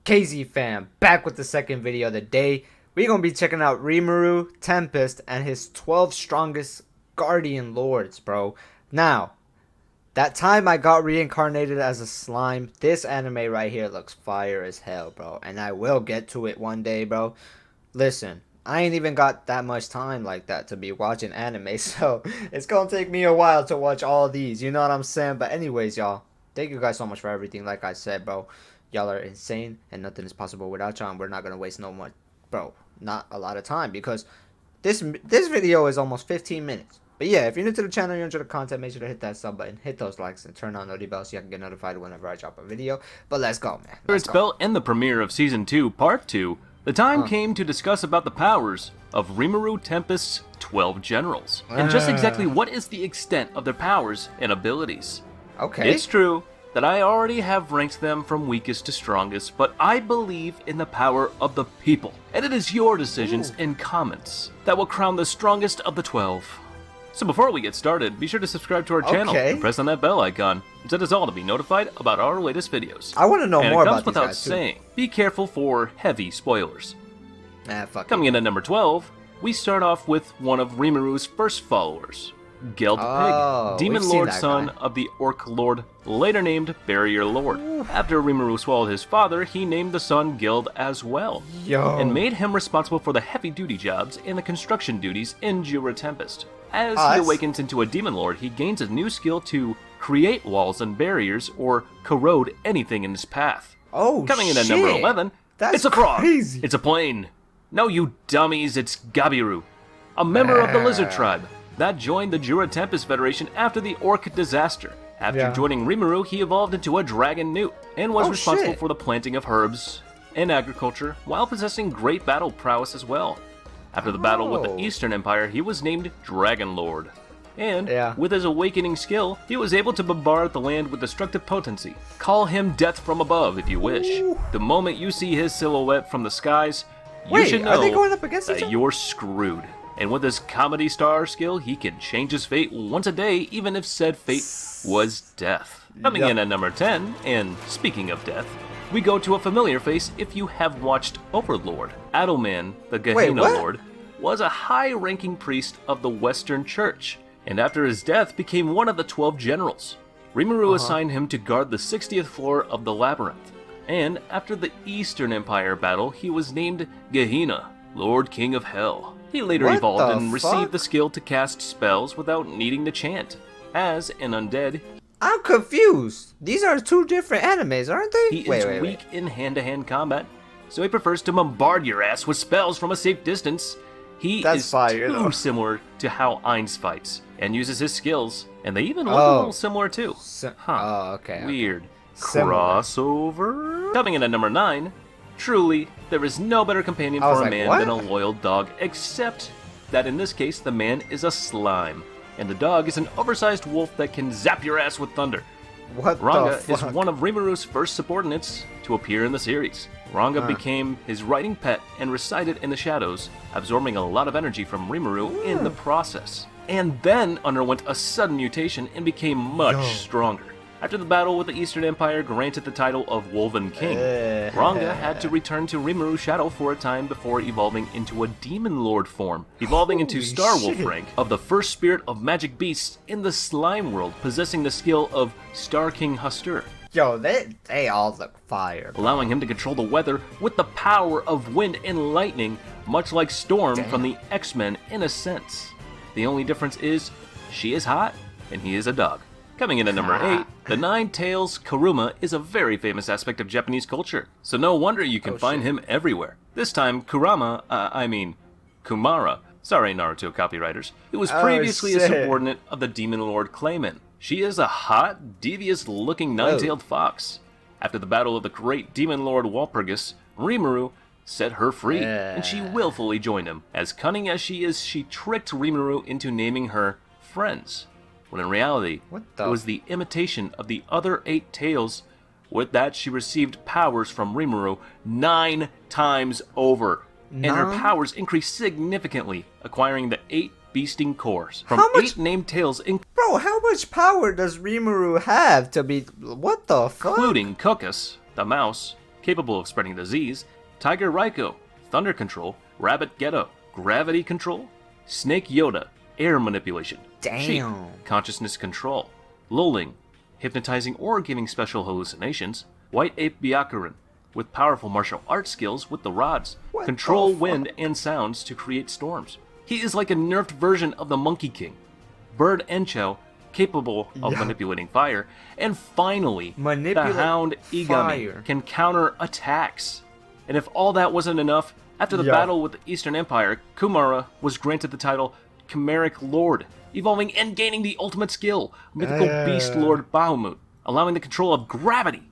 KZ fam, back with the second video of the day. We're going to be checking out Rimuru Tempest and his 12 strongest guardian lords, bro. Now, that time I got reincarnated as a slime, this anime right here looks fire as hell, bro. And I will get to it one day, bro. Listen, I ain't even got that much time like that to be watching anime, so it's going to take me a while to watch all these, you know what I'm saying? But anyways, y'all, thank you guys so much for everything, like I said, bro. Y'all are insane, and nothing is possible without y'all, and we're not going to waste no more, bro, not a lot of time, because this video is almost 15 minutes. But yeah, if you're new to the channel, you're enjoy the content, make sure to hit that sub button, hit those likes, and turn on notification bells so you can get notified whenever I drop a video. But let's go, man. Let's go. And the premiere of Season 2, Part 2, the time came to discuss about the powers of Rimuru Tempest's 12 generals, and just exactly what is the extent of their powers and abilities. Okay. It's true that I already have ranked them from weakest to strongest, but I believe in the power of the people, and it is your decisions and comments that will crown the strongest of the 12. So before we get started, be sure to subscribe to our channel and press on that bell icon, and set us all to be notified about our latest videos. I want to know more about these guys, and it comes without saying, be careful for heavy spoilers. Coming in at number 12, we start off with one of Rimuru's first followers, Geld Pig, Demon Lord son of the Orc Lord, later named Barrier Lord. After Rimuru swallowed his father, he named the son Geld as well, and made him responsible for the heavy-duty jobs and the construction duties in Rimuru Tempest. As he awakens into a Demon Lord, he gains a new skill to create walls and barriers or corrode anything in his path. Coming in at number 11, it's a frog. It's a plane. No, you dummies, it's Gabiru, a member of the Lizard Tribe that joined the Rimuru Tempest Federation after the Orc disaster. After joining Rimuru, he evolved into a dragon newt and was responsible for the planting of herbs and agriculture while possessing great battle prowess as well. After the battle with the Eastern Empire, he was named Dragon Lord. And with his awakening skill, he was able to bombard the land with destructive potency. Call him Death from above if you wish. The moment you see his silhouette from the skies, you should know that you're screwed. And with his comedy star skill, he can change his fate once a day, even if said fate was death. Coming in at number 10, and speaking of death, we go to a familiar face if you have watched Overlord. Adalman, the Gehenna Lord, was a high-ranking priest of the Western Church, and after his death became one of the 12 generals. Rimuru assigned him to guard the 60th floor of the Labyrinth, and after the Eastern Empire battle, he was named Gehenna, Lord King of Hell. He later evolved and received the skill to cast spells without needing to chant. As an undead, I'm confused. These are two different animes, aren't they? He is weak in hand-to-hand combat, so he prefers to bombard your ass with spells from a safe distance. He is too similar to how Ainz fights, and uses his skills, and they even look a little similar too. Weird. Crossover? Coming in at number 9, truly, there is no better companion for a man than a loyal dog, except that in this case, the man is a slime, and the dog is an oversized wolf that can zap your ass with thunder. Ranga is one of Rimuru's first subordinates to appear in the series. Ranga became his riding pet and resided in the shadows, absorbing a lot of energy from Rimuru in the process, and then underwent a sudden mutation and became much stronger. After the battle with the Eastern Empire granted the title of Woven King, Ranga had to return to Rimuru's shadow for a time before evolving into a Demon Lord form, evolving into Star Wolf rank of the first spirit of magic beasts in the slime world, possessing the skill of Star King Hustur. Yo, they all look fire, bro. Allowing him to control the weather with the power of wind and lightning, much like Storm from the X-Men in a sense. The only difference is, she is hot and he is a dog. Coming in at number 8, the Nine Tails Kuruma is a very famous aspect of Japanese culture, so no wonder you can find him everywhere. This time, Kumara, sorry Naruto copywriters, who was previously a subordinate of the Demon Lord Clayman. She is a hot, devious-looking nine-tailed fox. After the battle of the great Demon Lord Walpurgis, Rimuru set her free, and she willfully joined him. As cunning as she is, she tricked Rimuru into naming her Friends, when in reality, it was the imitation of the other 8 tails. With that, she received powers from Rimuru 9 times over, and her powers increased significantly, acquiring the 8 beasting cores from 8 named tails. Bro, how much power does Rimuru have to be? What the fuck? Including Kokus, the mouse, capable of spreading disease, Tiger Raiko, thunder control, rabbit Ghetto, gravity control, snake Yoda, air manipulation, sheep, consciousness control, lulling, hypnotizing or giving special hallucinations, white ape Byakuran, with powerful martial arts skills with the rods, control wind and sounds to create storms. He is like a nerfed version of the Monkey King. Bird Encho, capable of manipulating fire, and finally, the Hound Igami can counter attacks. And if all that wasn't enough, after the battle with the Eastern Empire, Kumara was granted the title Chimeric Lord, evolving and gaining the ultimate skill, Mythical Beast Lord Bahamut, allowing the control of gravity,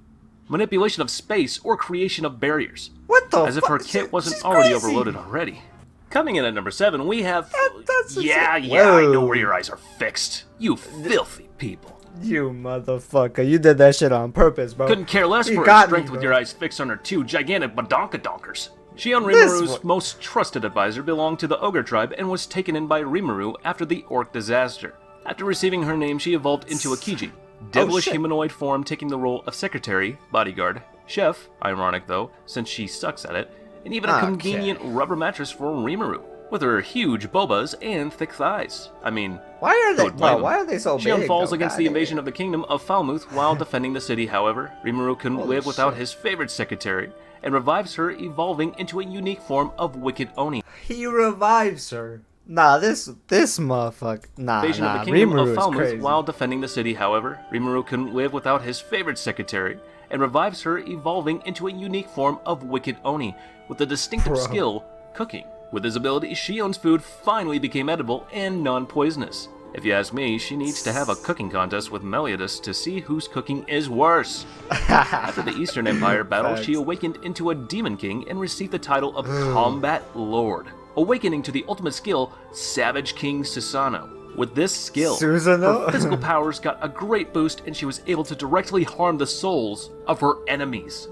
manipulation of space, or creation of barriers. What the As if her kit wasn't already overloaded already. Coming in at number 7, we have... I know where your eyes are fixed. You filthy people. You motherfucker. You did that shit on purpose, bro. Couldn't care less for her strength with your eyes fixed on her 2 gigantic badonka-donkers. Shion, Rimuru's most trusted advisor, belonged to the Ogre tribe and was taken in by Rimuru after the Orc disaster. After receiving her name, she evolved into a Kiji, devilish humanoid form taking the role of secretary, bodyguard, chef, ironic though, since she sucks at it, and even a convenient rubber mattress for Rimuru, with her huge bobas and thick thighs. I mean, why are they so big? Shion falls against the invasion of the kingdom of Falmouth while defending the city, however. Rimuru couldn't live without his favorite secretary, and revives her, evolving into a unique form of Wicked Oni. He revives her. Nah, this motherfucker. Invasion of the kingdom of Falmouth while defending the city, however. Rimuru couldn't live without his favorite secretary, and revives her, evolving into a unique form of Wicked Oni, with the distinctive skill, cooking. With his ability, Shion's food finally became edible and non-poisonous. If you ask me, she needs to have a cooking contest with Meliodas to see whose cooking is worse. After the Eastern Empire battle, she awakened into a Demon King and received the title of Combat Lord, awakening to the ultimate skill, Savage King Susano. With this skill, her physical powers got a great boost and she was able to directly harm the souls of her enemies.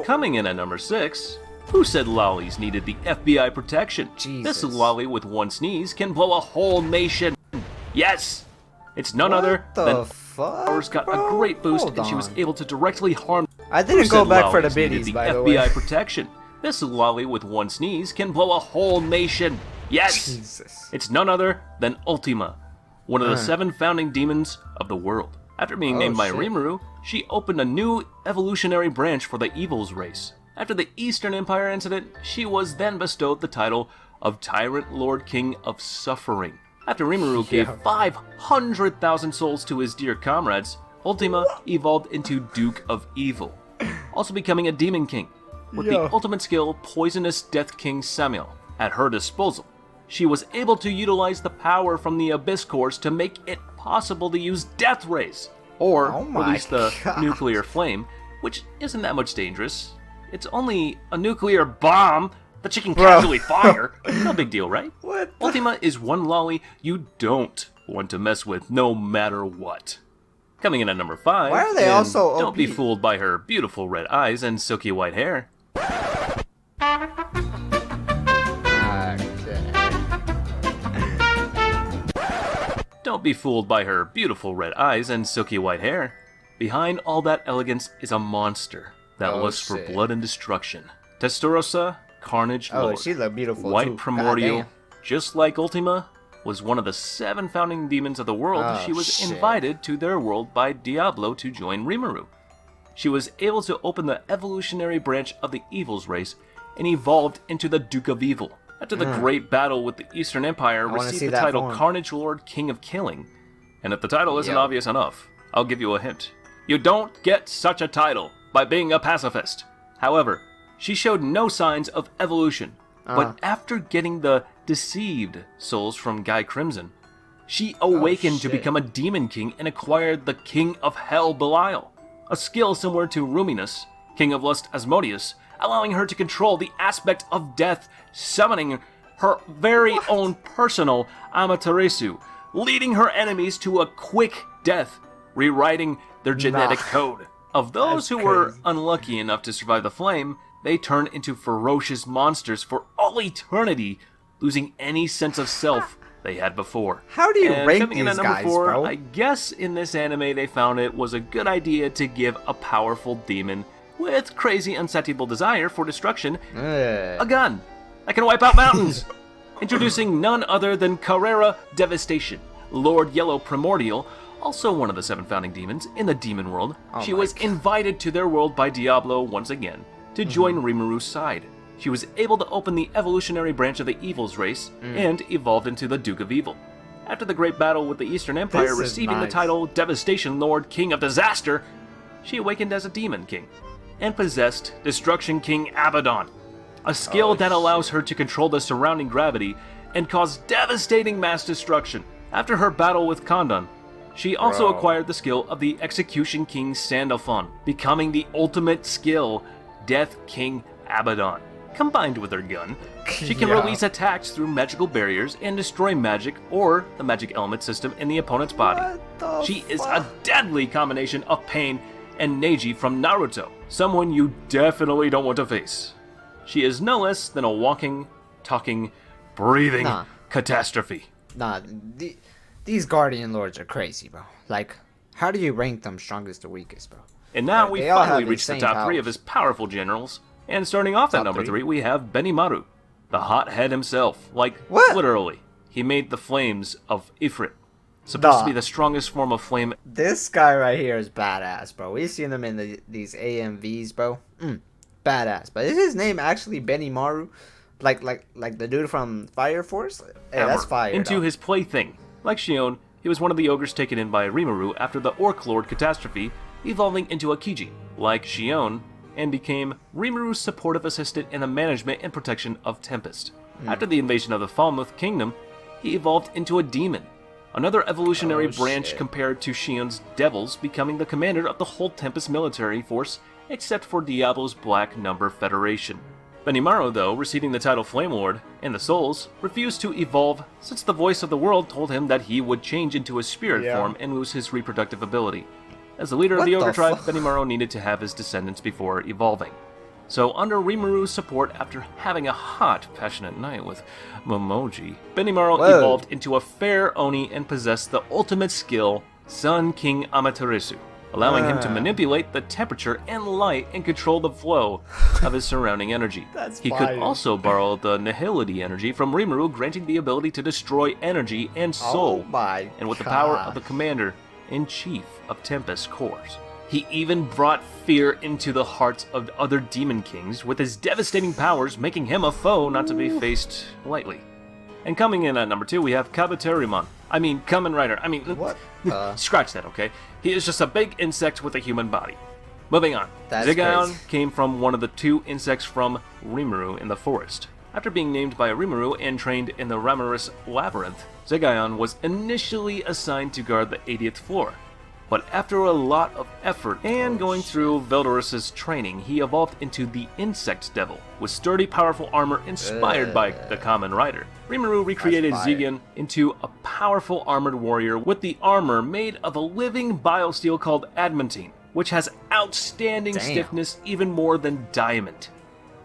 Coming in at number 6, who said lollies needed the FBI protection? This lolly with one sneeze can blow a whole nation. Yes! It's none other than powers got a great boost and she was able to directly harm. I didn't go back for the biddies, by the way. FBI protection. This lolly with one sneeze can blow a whole nation. Yes! It's none other than Ultima, one of the 7 founding demons of the world. After being named by Rimuru, she opened a new evolutionary branch for the Evils race. After the Eastern Empire incident, she was then bestowed the title of Tyrant Lord King of Suffering. After Rimuru gave 500,000 souls to his dear comrades, Ultima evolved into Duke of Evil, also becoming a Demon King. With the ultimate skill, Poisonous Death King Samuel, at her disposal, she was able to utilize the power from the Abyss Cores to make it possible to use Death Rays, or release the Nuclear Flame, which isn't that much dangerous. It's only a nuclear bomb that you can casually fire. No big deal, right? Ultima is one lolly you don't want to mess with no matter what. Coming in at number 5, why are they also OP? Don't be fooled by her beautiful red eyes and silky white hair. Don't be fooled by her beautiful red eyes and silky white hair. Behind all that elegance is a monster that lusts for blood and destruction. Testarossa, Carnage Lord, she looked beautiful White too. Primordial, just like Ultima, was one of the 7 founding demons of the world. She was invited to their world by Diablo to join Rimuru. She was able to open the evolutionary branch of the Evils race and evolved into the Duke of Evil. After the great battle with the Eastern Empire, received the title Carnage Lord King of Killing. And if the title isn't obvious enough, I'll give you a hint. You don't get such a title by being a pacifist. However, she showed no signs of evolution, but after getting the Deceived souls from Guy Crimson, she awakened to become a Demon King and acquired the King of Hell Belial, a skill similar to Ruminus, King of Lust Asmodeus, allowing her to control the aspect of death, summoning her very own personal Amaterasu, leading her enemies to a quick death, rewriting their genetic code. Of those who were unlucky enough to survive the flame, they turned into ferocious monsters for all eternity, losing any sense of self they had before. How do you rank coming these in at number guys, 4, bro? I guess in this anime they found it was a good idea to give a powerful demon with crazy unsatiable desire for destruction, a gun that can wipe out mountains. Introducing none other than Carrera Devastation, Lord Yellow Primordial, also one of the 7 founding demons in the demon world. She was invited to their world by Diablo once again to join Rimuru's side. She was able to open the evolutionary branch of the Evil's race and evolved into the Duke of Evil. After the great battle with the Eastern Empire receiving the title Devastation Lord King of Disaster, she awakened as a Demon King and possessed Destruction King Abaddon, a skill that allows her to control the surrounding gravity and cause devastating mass destruction. After her battle with Kondon, she also acquired the skill of the Execution King Sandalphon, becoming the ultimate skill, Death King Abaddon. Combined with her gun, she can release attacks through magical barriers and destroy magic or the magic element system in the opponent's body. She is a deadly combination of Pain and Neji from Naruto, someone you definitely don't want to face. She is no less than a walking, talking, breathing catastrophe. These Guardian Lords are crazy, bro. Like, how do you rank them strongest to weakest, bro? And now we finally reached the top 3 of his powerful generals. And starting off at number 3, we have Benimaru, the hothead himself. Like, literally. He made the flames of Ifrit. Supposed to be the strongest form of flame. This guy right here is badass, bro. We've seen him in these AMVs, bro. Badass. But is his name actually Benimaru? Like the dude from Fire Force? Hey, that's fire. Into his plaything. Like Shion, he was one of the ogres taken in by Rimuru after the Orc Lord catastrophe, evolving into a Kiji. Like Shion, and became Rimuru's supportive assistant in the management and protection of Tempest. After the invasion of the Falmouth Kingdom, he evolved into a demon, another evolutionary branch compared to Shion's devils, becoming the commander of the whole Tempest military force except for Diablo's Black Number Federation. Benimaru, though, receiving the title Flame Lord and the Souls, refused to evolve since the voice of the world told him that he would change into a spirit form and lose his reproductive ability. As the leader of the Ogre tribe, Benimaru needed to have his descendants before evolving. So under Rimuru's support, after having a hot, passionate night with Momoji, Benimaru evolved into a fair Oni and possessed the ultimate skill, Sun King Amaterasu, allowing him to manipulate the temperature and light and control the flow of his surrounding energy. He could also borrow the Nihility energy from Rimuru, granting the ability to destroy energy and soul, and with the power of the commander-in-chief of Tempest Corps. He even brought fear into the hearts of other demon kings with his devastating powers, making him a foe not to be faced lightly. And coming in at number 2, we have Kamen Rider. Scratch that, okay? He is just a big insect with a human body. Moving on. Zegion came from one of the 2 insects from Rimuru in the forest. After being named by Rimuru and trained in the Ramorous Labyrinth, Zegion was initially assigned to guard the 80th floor. But after a lot of effort and going through Veldorus's training, he evolved into the Insect Devil, with sturdy, powerful armor inspired by the Kamen Rider. Rimuru recreated Zegion into a powerful armored warrior with the armor made of a living biosteel called adamantine, which has outstanding stiffness even more than diamond,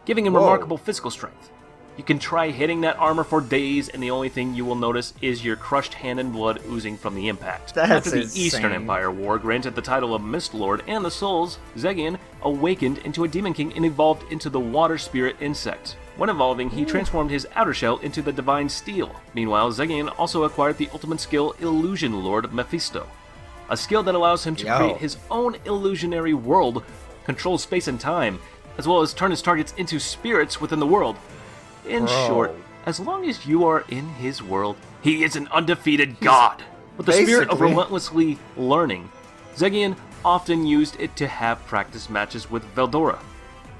giving him remarkable physical strength. You can try hitting that armor for days, and the only thing you will notice is your crushed hand and blood oozing from the impact. After the Eastern Empire War granted the title of Mist Lord and the Souls, Zegion awakened into a Demon King and evolved into the Water Spirit Insect. When evolving, he transformed his outer shell into the Divine Steel. Meanwhile, Zegion also acquired the ultimate skill Illusion Lord Mephisto, a skill that allows him to create his own illusionary world, control space and time, as well as turn his targets into spirits within the world. In short, as long as you are in his world, he is an undefeated god. With the spirit of relentlessly learning, Zegion often used it to have practice matches with Veldora.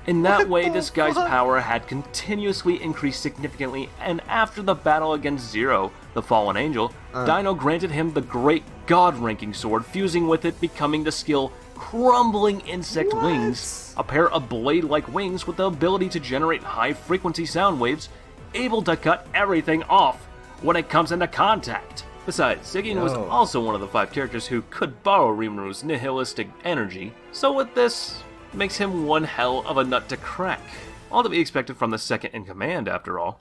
In that way, this guy's power had continuously increased significantly, and after the battle against Zero, the fallen angel, Dino granted him the great god-ranking sword, fusing with it, becoming the skill Crumbling Insect Wings, a pair of blade-like wings with the ability to generate high-frequency sound waves, able to cut everything off when it comes into contact. Besides, Zegion was also one of the 5 characters who could borrow Rimuru's nihilistic energy, so with this, makes him one hell of a nut to crack. All to be expected from the second in command, after all.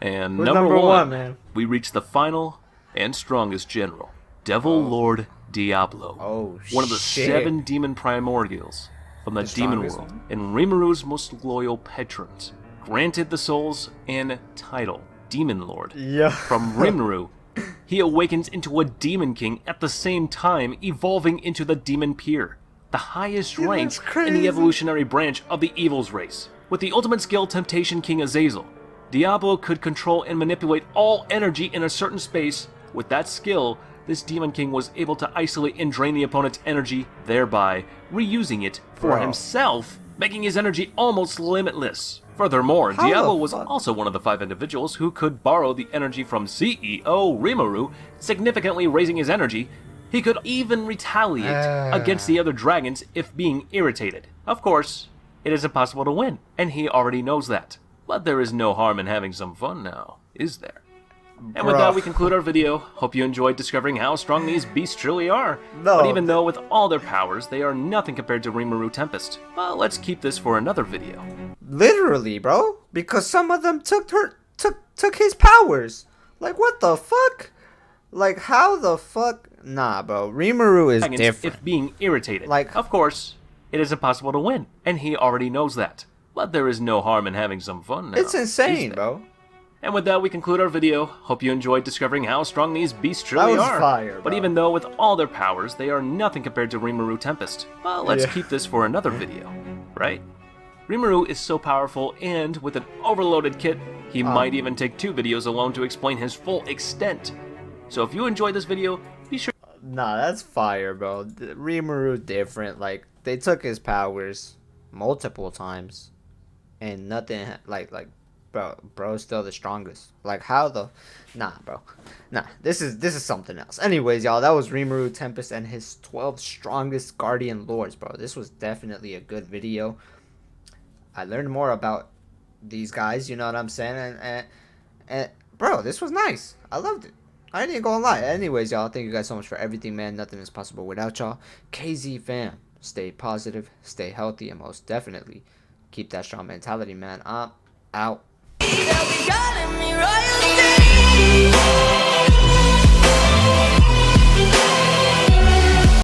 And number one, man. We reach the final and strongest general, Devil Lord Diablo, one of the 7 demon primordials from the demon world and Rimuru's most loyal patrons, granted the souls and title, Demon Lord. Yeah. From Rimuru, he awakens into a Demon King at the same time evolving into the Demon Peer, the highest rank in the evolutionary branch of the Evil's race. With the ultimate skill Temptation King Azazel, Diablo could control and manipulate all energy in a certain space. With that skill, this Demon King was able to isolate and drain the opponent's energy, thereby reusing it for himself, making his energy almost limitless. Furthermore, Diablo was also one of the 5 individuals who could borrow the energy from CEO Rimuru, significantly raising his energy. He could even retaliate against the other dragons if being irritated. Of course, it is impossible to win, and he already knows that. But there is no harm in having some fun now, is there? And with that, we conclude our video. Hope you enjoyed discovering how strong these beasts truly are. But even though with all their powers, they are nothing compared to Rimuru Tempest. Well, let's keep this for another video. Literally, bro. Because some of them took his powers. Like, what the fuck? Like, how the fuck? Nah, bro. Rimuru is different. If being irritated. Like, of course, it is impossible to win, and he already knows that. But there is no harm in having some fun now. It's insane, bro. And with that, we conclude our video. Hope you enjoyed discovering how strong these beasts truly are. Fire, but even though with all their powers, they are nothing compared to Rimuru Tempest. Well, let's keep this for another video, right? Rimuru is so powerful, and with an overloaded kit, he might even take 2 videos alone to explain his full extent. So if you enjoyed this video, be sure... Nah, that's fire, bro. Rimuru different. Like, they took his powers multiple times, and nothing, bro's still the strongest. Like, how the... Nah, bro. Nah, this is something else. Anyways, y'all, that was Rimuru Tempest and his 12 strongest guardian lords, bro. This was definitely a good video. I learned more about these guys, you know what I'm saying? And bro, this was nice. I loved it. I ain't gonna lie. Anyways, y'all, thank you guys so much for everything, man. Nothing is possible without y'all. KZ fam, stay positive, stay healthy, and most definitely keep that strong mentality, man. I'm out.